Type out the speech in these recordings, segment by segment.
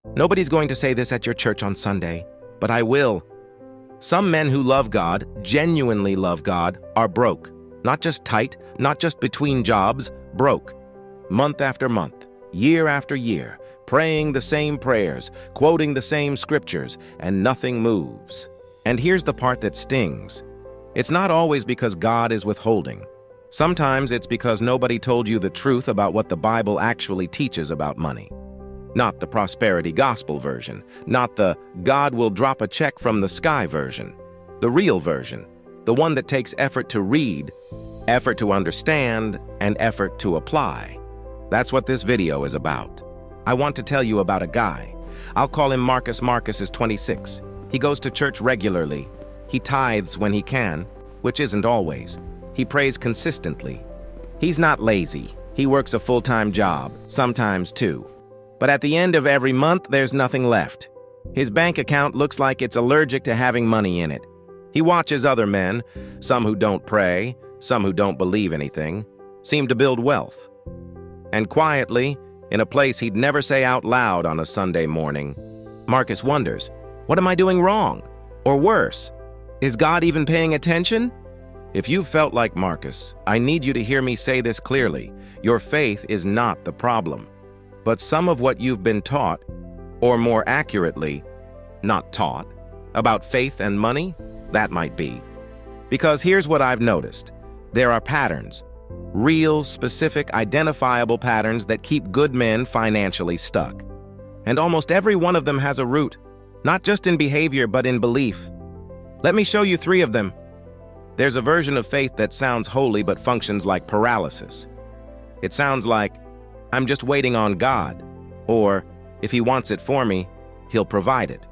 Nobody's going to say this at your church on Sunday, but I will. Some men who love God, genuinely love God, are broke. Not just tight, not just between jobs, broke. Month after month, year after year, praying the same prayers, quoting the same scriptures, and nothing moves. And here's the part that stings. It's not always because God is withholding. Sometimes it's because nobody told you the truth about what the Bible actually teaches about money. Not the prosperity gospel version, not the God will drop a check from the sky version. The real version, the one that takes effort to read, effort to understand, and effort to apply. That's what this video is about. I want to tell you about a guy. I'll call him Marcus. Marcus is 26. He goes to church regularly. He tithes when he can, which isn't always. He prays consistently. He's not lazy. He works a full-time job, sometimes two. But at the end of every month, there's nothing left. His bank account looks like it's allergic to having money in it. He watches other men, some who don't pray, some who don't believe anything, seem to build wealth. And quietly, in a place he'd never say out loud on a Sunday morning, Marcus wonders, what am I doing wrong? Or worse, is God even paying attention? If you've felt like Marcus, I need you to hear me say this clearly. Your faith is not the problem. But some of what you've been taught, or more accurately, not taught, about faith and money, that might be. Because here's what I've noticed. There are patterns, real, specific, identifiable patterns that keep good men financially stuck. And almost every one of them has a root, not just in behavior but in belief. Let me show you 3 of them. There's a version of faith that sounds holy but functions like paralysis. It sounds like, I'm just waiting on God, or if He wants it for me, He'll provide it.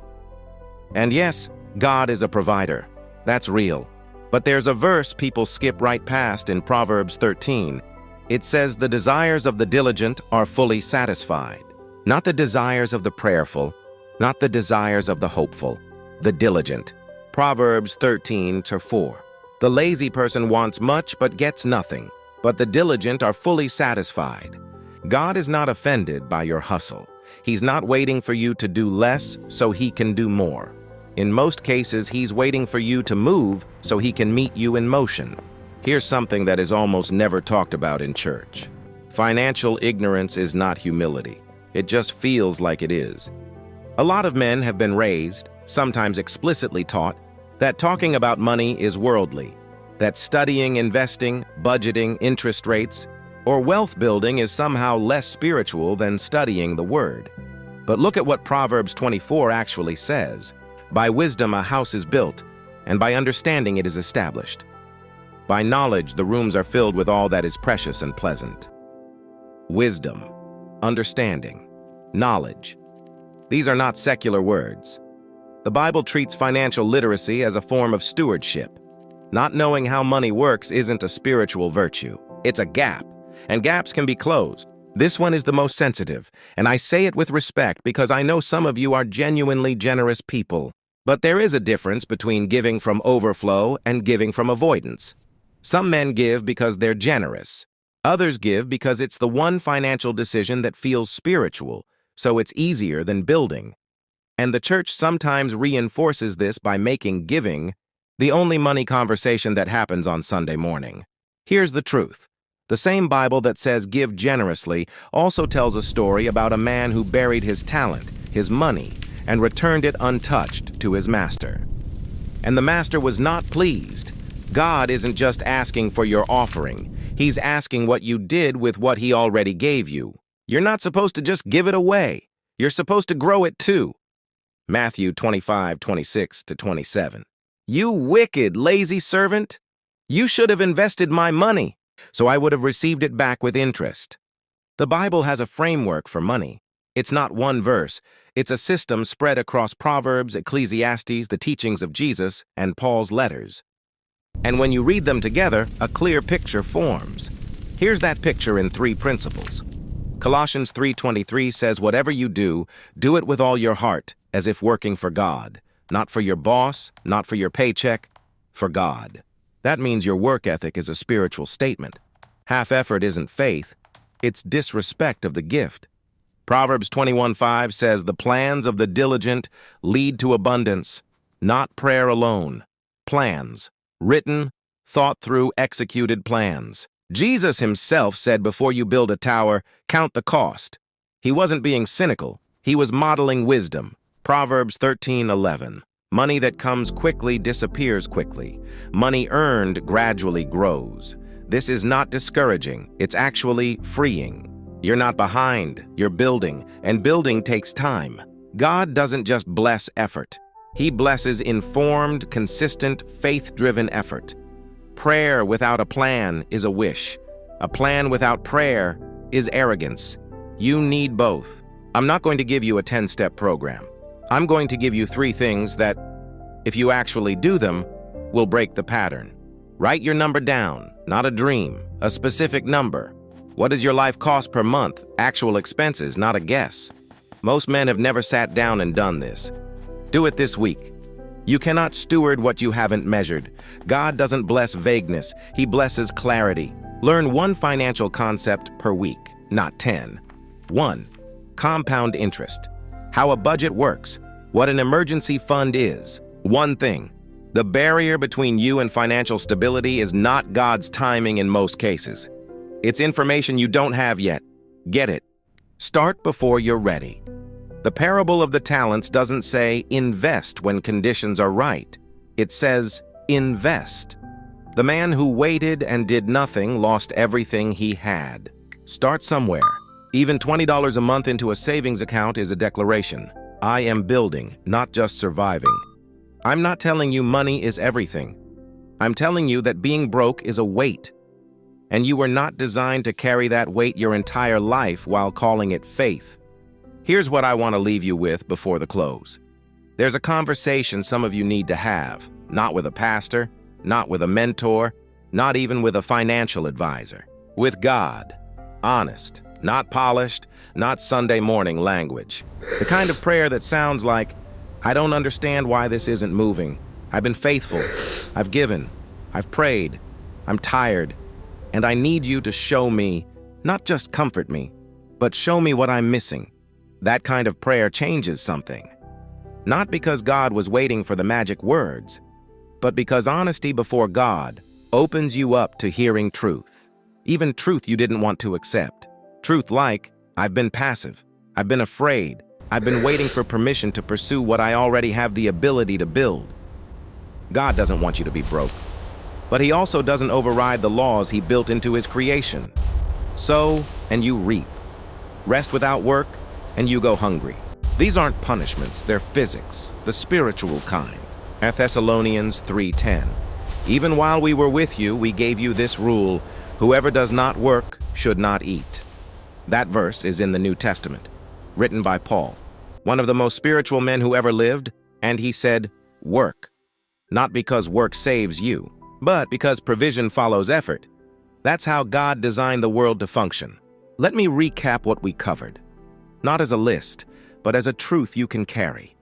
And yes, God is a provider. That's real. But there's a verse people skip right past in Proverbs 13. It says the desires of the diligent are fully satisfied. Not the desires of the prayerful, not the desires of the hopeful, the diligent. Proverbs 13:4. The lazy person wants much but gets nothing, but the diligent are fully satisfied. God is not offended by your hustle. He's not waiting for you to do less so He can do more. In most cases, He's waiting for you to move so He can meet you in motion. Here's something that is almost never talked about in church. Financial ignorance is not humility. It just feels like it is. A lot of men have been raised, sometimes explicitly taught, that talking about money is worldly, that studying, investing, budgeting, interest rates, or wealth building is somehow less spiritual than studying the Word. But look at what Proverbs 24 actually says. By wisdom a house is built, and by understanding it is established. By knowledge the rooms are filled with all that is precious and pleasant. Wisdom, understanding, knowledge. These are not secular words. The Bible treats financial literacy as a form of stewardship. Not knowing how money works isn't a spiritual virtue. It's a gap, and gaps can be closed. This one is the most sensitive, and I say it with respect because I know some of you are genuinely generous people. But there is a difference between giving from overflow and giving from avoidance. Some men give because they're generous. Others give because it's the one financial decision that feels spiritual, so it's easier than building. And the church sometimes reinforces this by making giving the only money conversation that happens on Sunday morning. Here's the truth. The same Bible that says give generously also tells a story about a man who buried his talent, his money, and returned it untouched to his master. And the master was not pleased. God isn't just asking for your offering. He's asking what you did with what He already gave you. You're not supposed to just give it away. You're supposed to grow it too. Matthew 25:26-27. You wicked, lazy servant! You should have invested my money, so I would have received it back with interest. The Bible has a framework for money. It's not one verse. It's a system spread across Proverbs, Ecclesiastes, the teachings of Jesus, and Paul's letters. And when you read them together, a clear picture forms. Here's that picture in 3 principles. Colossians 3:23 says, whatever you do, do it with all your heart, as if working for God. Not for your boss, not for your paycheck, for God. That means your work ethic is a spiritual statement. Half effort isn't faith, it's disrespect of the gift. Proverbs 21:5 says, "The plans of the diligent lead to abundance, not prayer alone." Plans. Written, thought through, executed plans. Jesus himself said before you build a tower, count the cost. He wasn't being cynical. He was modeling wisdom. Proverbs 13:11. Money that comes quickly disappears quickly. Money earned gradually grows. This is not discouraging. It's actually freeing. You're not behind. You're building, and building takes time. God doesn't just bless effort. He blesses informed, consistent, faith-driven effort. Prayer without a plan is a wish. A plan without prayer is arrogance. You need both. I'm not going to give you a 10-step program. I'm going to give you 3 things that, if you actually do them, will break the pattern. Write your number down, not a dream, a specific number. What does your life cost per month? Actual expenses, not a guess. Most men have never sat down and done this. Do it this week. You cannot steward what you haven't measured. God doesn't bless vagueness. He blesses clarity. Learn 1 financial concept per week, not 10. 1. Compound interest. How a budget works. What an emergency fund is. 1 thing. The barrier between you and financial stability is not God's timing in most cases. It's information you don't have yet. Get it. Start before you're ready. The parable of the talents doesn't say invest when conditions are right. It says invest. The man who waited and did nothing lost everything he had. Start somewhere. Even $20 a month into a savings account is a declaration. I am building, not just surviving. I'm not telling you money is everything. I'm telling you that being broke is a weight. And you were not designed to carry that weight your entire life while calling it faith. Here's what I want to leave you with before the close. There's a conversation some of you need to have, not with a pastor, not with a mentor, not even with a financial advisor. With God. Honest, not polished, not Sunday morning language. The kind of prayer that sounds like, I don't understand why this isn't moving. I've been faithful. I've given. I've prayed. I'm tired. And I need you to show me, not just comfort me, but show me what I'm missing. That kind of prayer changes something. Not because God was waiting for the magic words, but because honesty before God opens you up to hearing truth. Even truth you didn't want to accept. Truth like, I've been passive. I've been afraid. I've been waiting for permission to pursue what I already have the ability to build. God doesn't want you to be broke. But he also doesn't override the laws he built into his creation. Sow and you reap. Rest without work and you go hungry. These aren't punishments, they're physics, the spiritual kind. Thessalonians 3:10. Even while we were with you, we gave you this rule, whoever does not work should not eat. That verse is in the New Testament, written by Paul, one of the most spiritual men who ever lived, and he said, work. Not because work saves you, but because provision follows effort. That's how God designed the world to function. Let me recap what we covered. Not as a list, but as a truth you can carry.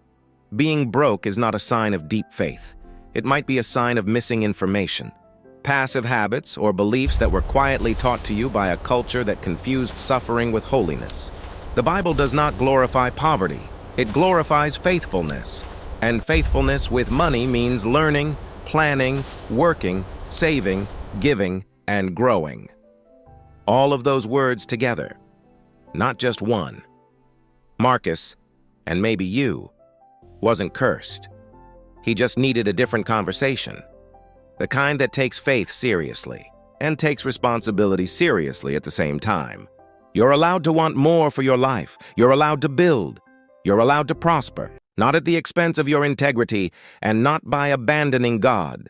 Being broke is not a sign of deep faith. It might be a sign of missing information. Passive habits or beliefs that were quietly taught to you by a culture that confused suffering with holiness. The Bible does not glorify poverty. It glorifies faithfulness. And faithfulness with money means learning, planning, working, saving, giving, and growing. All of those words together, not just one. Marcus, and maybe you, wasn't cursed. He just needed a different conversation. The kind that takes faith seriously and takes responsibility seriously at the same time. You're allowed to want more for your life. You're allowed to build. You're allowed to prosper, not at the expense of your integrity and not by abandoning God,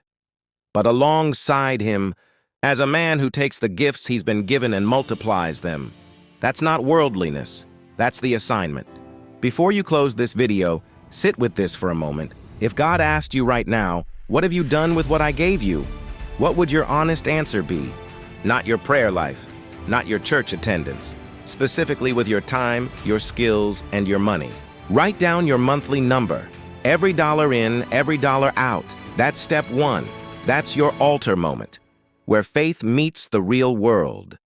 but alongside him as a man who takes the gifts he's been given and multiplies them. That's not worldliness. That's the assignment. Before you close this video, sit with this for a moment. If God asked you right now, what have you done with what I gave you? What would your honest answer be? Not your prayer life, not your church attendance, specifically with your time, your skills, and your money. Write down your monthly number. Every dollar in, every dollar out. That's step 1. That's your altar moment, where faith meets the real world.